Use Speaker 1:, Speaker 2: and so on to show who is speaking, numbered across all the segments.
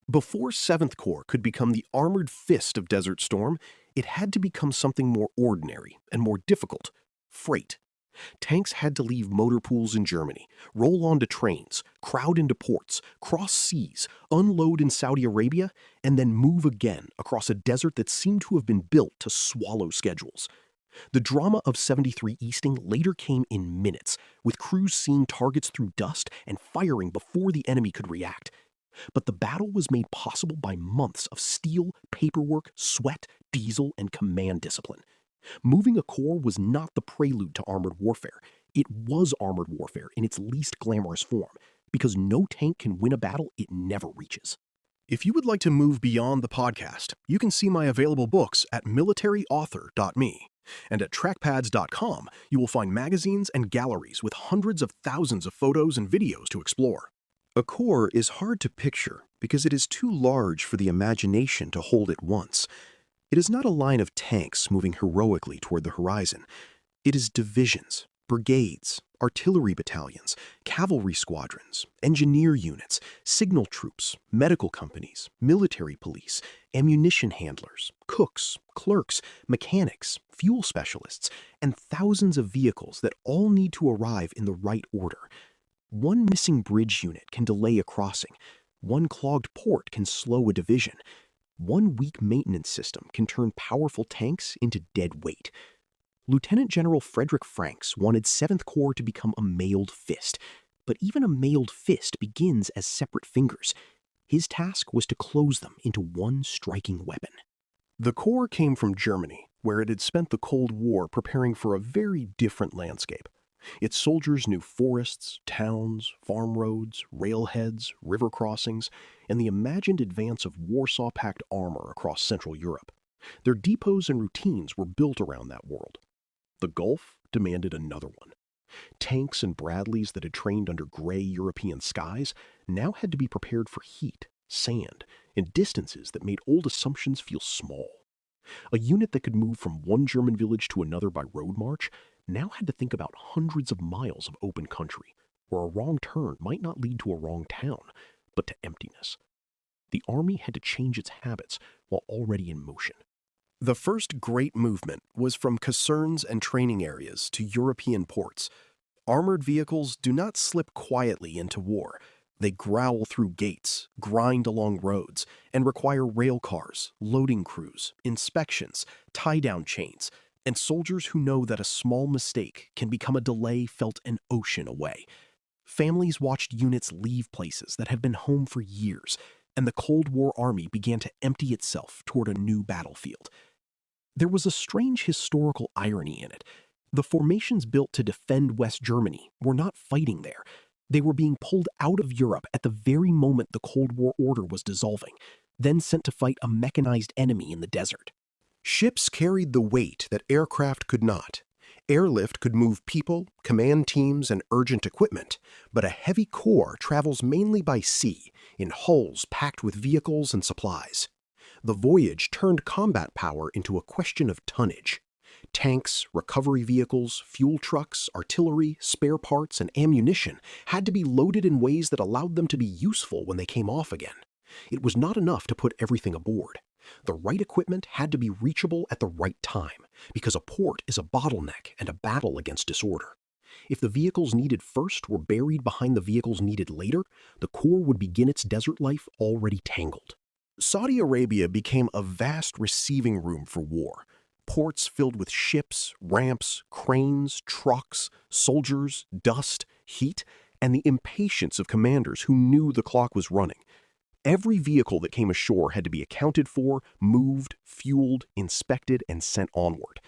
Speaker 1: Before 7th Corps could become the armored fist of Desert Storm, it had to become something more ordinary and more difficult: freight. Tanks had to leave motor pools in Germany, roll onto trains, crowd into ports, cross seas, unload in Saudi Arabia, and then move again across a desert that seemed to have been built to swallow schedules. The drama of 73 Easting later came in minutes, with crews seeing targets through dust and firing before the enemy could react. But the battle was made possible by months of steel, paperwork, sweat, diesel, and command discipline. Moving a corps was not the prelude to armored warfare. It was armored warfare in its least glamorous form, because no tank can win a battle it never reaches. If you would like to move beyond the podcast, you can see my available books at militaryauthor.me. And at trackpads.com, you will find magazines and galleries with hundreds of thousands of photos and videos to explore. A corps is hard to picture because it is too large for the imagination to hold at once. It is not a line of tanks moving heroically toward the horizon. It is divisions, brigades, artillery battalions, cavalry squadrons, engineer units, signal troops, medical companies, military police, ammunition handlers, cooks, clerks, mechanics, fuel specialists, and thousands of vehicles that all need to arrive in the right order. One missing bridge unit can delay a crossing. One clogged port can slow a division. One weak maintenance system can turn powerful tanks into dead weight. Lieutenant General Frederick Franks wanted 7th Corps to become a mailed fist, but even a mailed fist begins as separate fingers. His task was to close them into one striking weapon. The Corps came from Germany, where it had spent the Cold War preparing for a very different landscape. Its soldiers knew forests, towns, farm roads, railheads, river crossings, and the imagined advance of Warsaw Pact armor across Central Europe. Their depots and routines were built around that world. The Gulf demanded another one. Tanks and Bradleys that had trained under gray European skies now had to be prepared for heat, sand, and distances that made old assumptions feel small. A unit that could move from one German village to another by road march now had to think about hundreds of miles of open country, where a wrong turn might not lead to a wrong town, but to emptiness. The army had to change its habits while already in motion. The first great movement was from casernes and training areas to European ports. Armored vehicles do not slip quietly into war. They growl through gates, grind along roads, and require rail cars, loading crews, inspections, tie-down chains, and soldiers who know that a small mistake can become a delay felt an ocean away. Families watched units leave places that had been home for years, and the Cold War army began to empty itself toward a new battlefield. There was a strange historical irony in it. The formations built to defend West Germany were not fighting there. They were being pulled out of Europe at the very moment the Cold War order was dissolving, then sent to fight a mechanized enemy in the desert. Ships carried the weight that aircraft could not. Airlift could move people, command teams, and urgent equipment, but a heavy corps travels mainly by sea, in hulls packed with vehicles and supplies. The voyage turned combat power into a question of tonnage. Tanks, recovery vehicles, fuel trucks, artillery, spare parts, and ammunition had to be loaded in ways that allowed them to be useful when they came off again. It was not enough to put everything aboard. The right equipment had to be reachable at the right time, because a port is a bottleneck and a battle against disorder. If the vehicles needed first were buried behind the vehicles needed later, the Corps would begin its desert life already tangled. Saudi Arabia became a vast receiving room for war. Ports filled with ships, ramps, cranes, trucks, soldiers, dust, heat, and the impatience of commanders who knew the clock was running. Every vehicle that came ashore had to be accounted for, moved, fueled, inspected, and sent onward.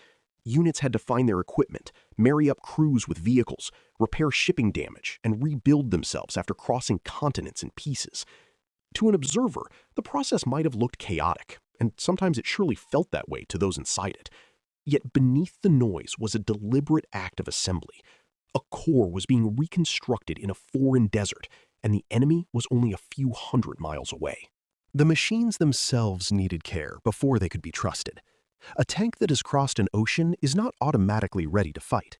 Speaker 1: Units had to find their equipment, marry up crews with vehicles, repair shipping damage, and rebuild themselves after crossing continents in pieces. To an observer, the process might have looked chaotic, and sometimes it surely felt that way to those inside it. Yet beneath the noise was a deliberate act of assembly. A corps was being reconstructed in a foreign desert, and the enemy was only a few hundred miles away. The machines themselves needed care before they could be trusted. A tank that has crossed an ocean is not automatically ready to fight.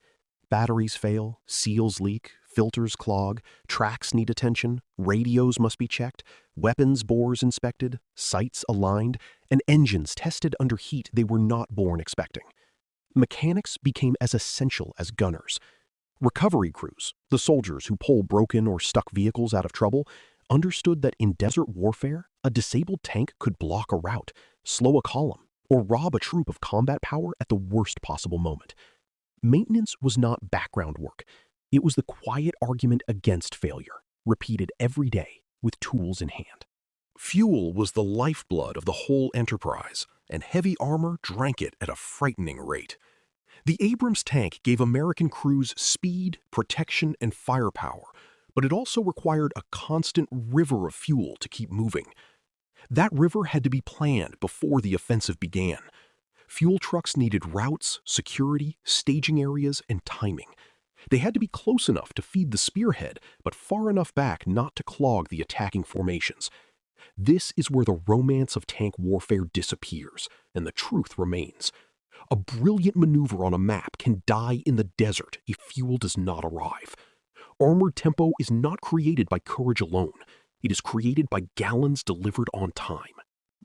Speaker 1: Batteries fail, seals leak, filters clog, tracks need attention, radios must be checked, weapons bores inspected, sights aligned, and engines tested under heat they were not born expecting. Mechanics became as essential as gunners. Recovery crews, the soldiers who pull broken or stuck vehicles out of trouble, understood that in desert warfare, a disabled tank could block a route, slow a column, or rob a troop of combat power at the worst possible moment. Maintenance was not background work. It was the quiet argument against failure, repeated every day with tools in hand. Fuel was the lifeblood of the whole enterprise, and heavy armor drank it at a frightening rate. The Abrams tank gave American crews speed, protection, and firepower, but it also required a constant river of fuel to keep moving. That river had to be planned before the offensive began. Fuel trucks needed routes, security, staging areas, and timing. They had to be close enough to feed the spearhead, but far enough back not to clog the attacking formations. This is where the romance of tank warfare disappears, and the truth remains. A brilliant maneuver on a map can die in the desert if fuel does not arrive. Armored tempo is not created by courage alone. It is created by gallons delivered on time.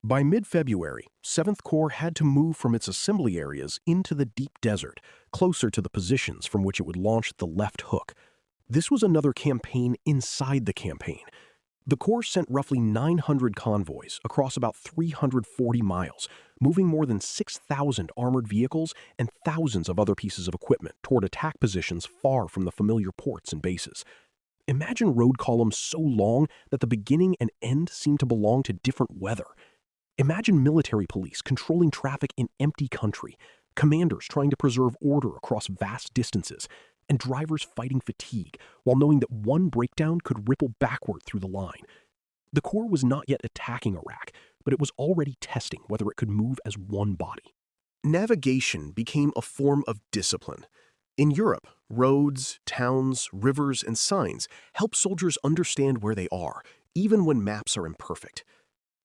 Speaker 1: By mid-February, 7th Corps had to move from its assembly areas into the deep desert, closer to the positions from which it would launch the left hook. This was another campaign inside the campaign. The Corps sent roughly 900 convoys across about 340 miles, moving more than 6,000 armored vehicles and thousands of other pieces of equipment toward attack positions far from the familiar ports and bases. Imagine road columns so long that the beginning and end seem to belong to different weather. Imagine military police controlling traffic in empty country, commanders trying to preserve order across vast distances, and drivers fighting fatigue while knowing that one breakdown could ripple backward through the line. The Corps was not yet attacking Iraq, but it was already testing whether it could move as one body. Navigation became a form of discipline. In Europe, roads, towns, rivers, and signs help soldiers understand where they are, even when maps are imperfect.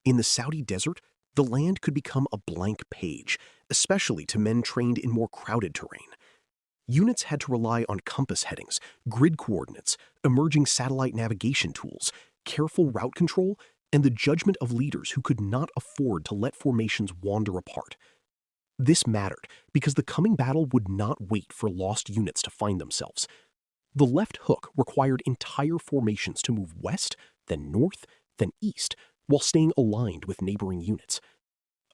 Speaker 1: In the Saudi desert, the land could become a blank page, especially to men trained in more crowded terrain. Units had to rely on compass headings, grid coordinates, emerging satellite navigation tools, careful route control, and the judgment of leaders who could not afford to let formations wander apart. This mattered because the coming battle would not wait for lost units to find themselves. The left hook required entire formations to move west, then north, then east, while staying aligned with neighboring units.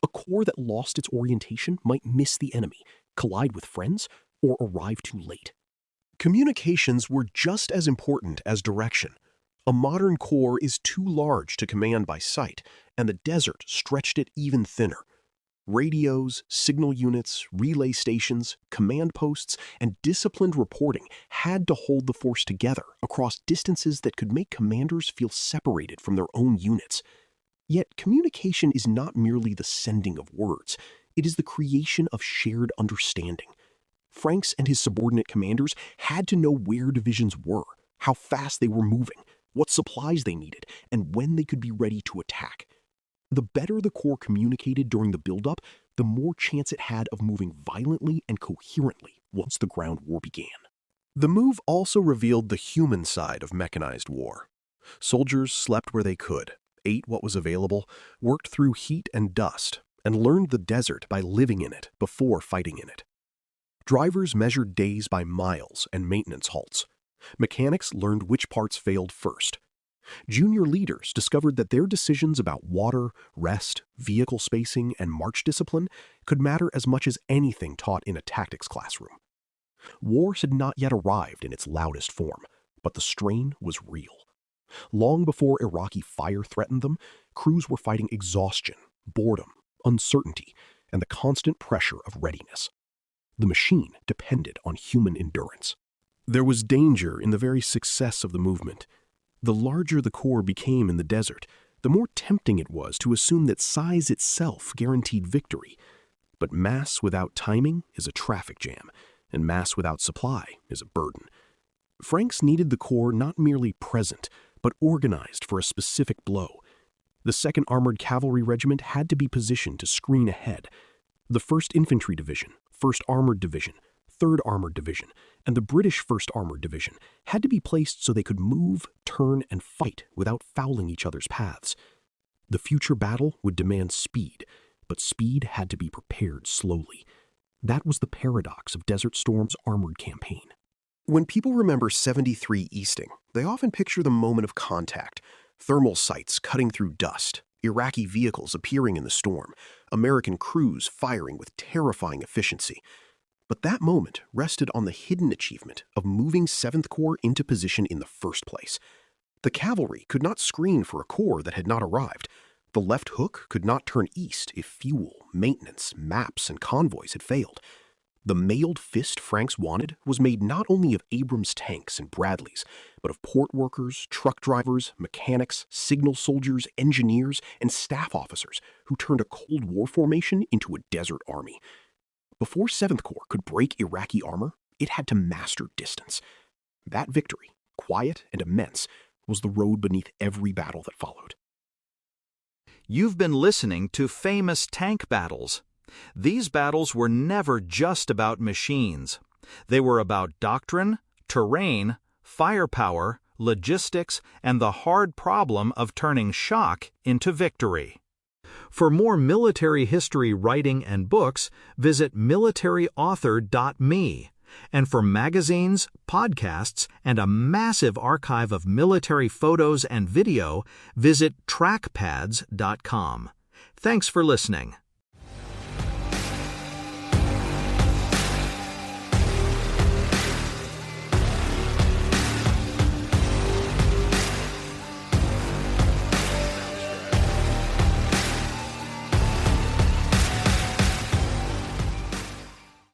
Speaker 1: A corps that lost its orientation might miss the enemy, collide with friends, or arrive too late. Communications were just as important as direction. A modern corps is too large to command by sight, and the desert stretched it even thinner. Radios, signal units, relay stations, command posts, and disciplined reporting had to hold the force together across distances that could make commanders feel separated from their own units. Yet communication is not merely the sending of words, it is the creation of shared understanding. Franks and his subordinate commanders had to know where divisions were, how fast they were moving, what supplies they needed, and when they could be ready to attack. The better the Corps communicated during the buildup, the more chance it had of moving violently and coherently once the ground war began. The move also revealed the human side of mechanized war. Soldiers slept where they could, ate what was available, worked through heat and dust, and learned the desert by living in it before fighting in it. Drivers measured days by miles and maintenance halts. Mechanics learned which parts failed first. Junior leaders discovered that their decisions about water, rest, vehicle spacing, and march discipline could matter as much as anything taught in a tactics classroom. War had not yet arrived in its loudest form, but the strain was real. Long before Iraqi fire threatened them, crews were fighting exhaustion, boredom, uncertainty, and the constant pressure of readiness. The machine depended on human endurance. There was danger in the very success of the movement. The larger the corps became in the desert, the more tempting it was to assume that size itself guaranteed victory. But mass without timing is a traffic jam, and mass without supply is a burden. Franks needed the corps not merely present, but organized for a specific blow. The 2nd Armored Cavalry Regiment had to be positioned to screen ahead. The 1st Infantry Division, 1st Armored Division, 3rd Armored Division and the British 1st Armored Division had to be placed so they could move, turn, and fight without fouling each other's paths. The future battle would demand speed, but speed had to be prepared slowly. That was the paradox of Desert Storm's armored campaign. When people remember 73 Easting, they often picture the moment of contact, thermal sights cutting through dust, Iraqi vehicles appearing in the storm, American crews firing with terrifying efficiency. But that moment rested on the hidden achievement of moving 7th Corps into position in the first place. The cavalry could not screen for a corps that had not arrived. The left hook could not turn east if fuel, maintenance, maps, and convoys had failed. The mailed fist Franks wanted was made not only of Abrams tanks and Bradleys, but of port workers, truck drivers, mechanics, signal soldiers, engineers, and staff officers who turned a Cold War formation into a desert army. Before 7th Corps could break Iraqi armor, it had to master distance. That victory, quiet and immense, was the road beneath every battle that followed.
Speaker 2: You've been listening to Famous Tank Battles. These battles were never just about machines. They were about doctrine, terrain, firepower, logistics, and the hard problem of turning shock into victory. For more military history writing and books, visit militaryauthor.me. And for magazines, podcasts, and a massive archive of military photos and video, visit trackpads.com. Thanks for listening.